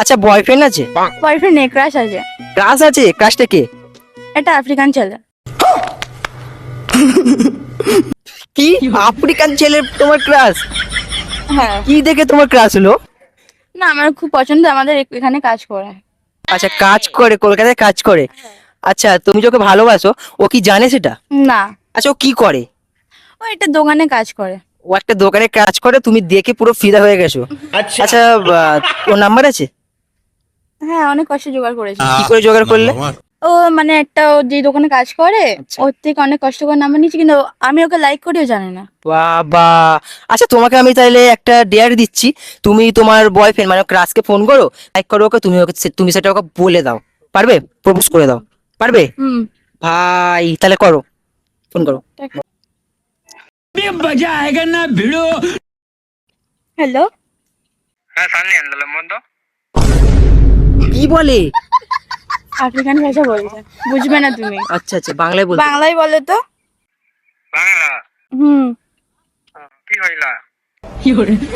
আচ্ছা, বয়ফ্রেন্ড আছে? বয়ফ্রেন্ড নেই, ক্রাশ আছে। ক্রাশ আছে? ক্রাশটা কে? এটা আফ্রিকান ছেলে। কি? আফ্রিকান ছেলে তোমার ক্রাশ? হ্যাঁ। কি দেখে তোমার ক্রাশ হলো? না, আমার খুব পছন্দ, আমাদের এখানে কাজ করে। আচ্ছা, কাজ করে, কলকাতায় কাজ করে। আচ্ছা, তুমি যাকে ভালোবাসো ও কি জানে সেটা? না, আচ্ছা, ও কি করে? ও একটা দোকানে কাজ করে। ও একটা দোকানে কাজ করে, তুমি দেখে পুরো ফিদা হয়ে গেছো। আচ্ছা, ওর নাম্বার আছে? হ্যাঁ, অনেক কষ্ট জোগাড় করেছে। কি করে জোগাড় করলে? ও মানে একটা, ও যে দোকানে কাজ করে আচ্ছা। ওর থেকে অনেক কষ্ট করে নাম্বার নিয়েছি, কিন্তু আমি ওকে লাইক করেও জানি না। বাবা! আচ্ছা, তোমাকে আমি তাইলে একটা ডেয়ার দিচ্ছি। তুমি তোমার বয়ফ্রেন্ড মানে ক্রাশকে ফোন করো, লাইক করো ওকে, তুমি সেটা ওকে বলে দাও। পারবে? প্রপোজ করে দাও। পারবে? হুম। ভাই তাহলে করো, ফোন করো। হ্যালো। হ্যাঁ সানি আন্দোলন বন্ধু। কি বলে? আফ্রিকান ভাষা বলছে, বুঝবে না তুমি। আচ্ছা আচ্ছা, বাংলায় বলতে। বাংলায় বলে তো। বাংলা? হুম। কি হইলা?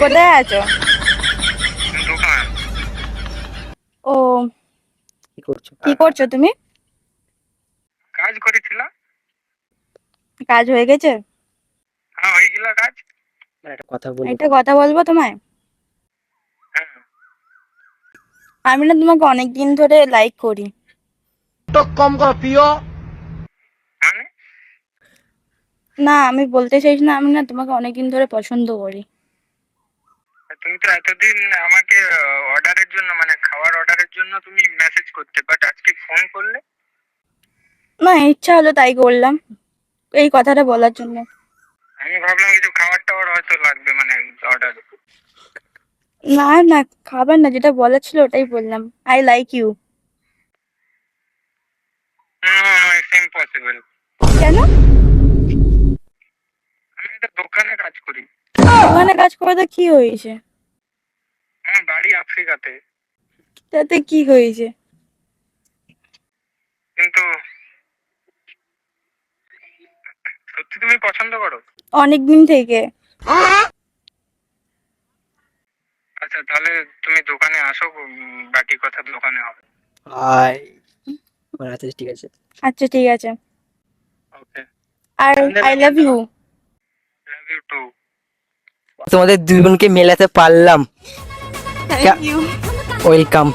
কোথায় আছো? দোকান। ও, কি করছো? কি করছো তুমি? কাজ করেছিল। কাজ হয়ে গেছে? হ্যাঁ হয়ে গেল কাজ। একটা কথা বলি। একটা কথা বলবো তোমায়। হ্যাঁ। আমি না তোমাকে অনেক দিন ধরে লাইক করি। মানে? না, আমি বলতে চাইছি না, আমি না তোমাকে অনেকদিন ধরে পছন্দ করি। তুমি তো এতদিন আমাকে অর্ডারের জন্য মানে খাওয়ার অর্ডারের জন্য তুমি মেসেজ করতে, বাট আজকে ফোন করলে। না, ইচ্ছা হলো তাই করলাম, এই কথাটা বলার জন্য। আমি ভাবলাম কিছু খাবার টাবার হয়তো লাগবে মানে অর্ডার। না না, খাবার না, যেটা বলার ছিল ওটাই বললাম। I like you. It's impossible. কেন? আমি একটা দোকানে কাজ করি। ওখানে কাজ করে তো কি হয়েছে? আমার বাড়ি আফ্রিকাতে। তাতে কি হয়েছে? কিন্তু সত্যি তুমি পছন্দ করো? অনেক দিন থেকে। আচ্ছা তাহলে তুমি দোকানে আসো, বাকি কথা দোকানে হবে। হাই। আচ্ছা ঠিক আছে। আচ্ছা ঠিক আছে। ওকে। আর I love you. Love you too. তোমাদের দুজনকে মেলাতে পারলাম। Thank you. ওয়েলকাম।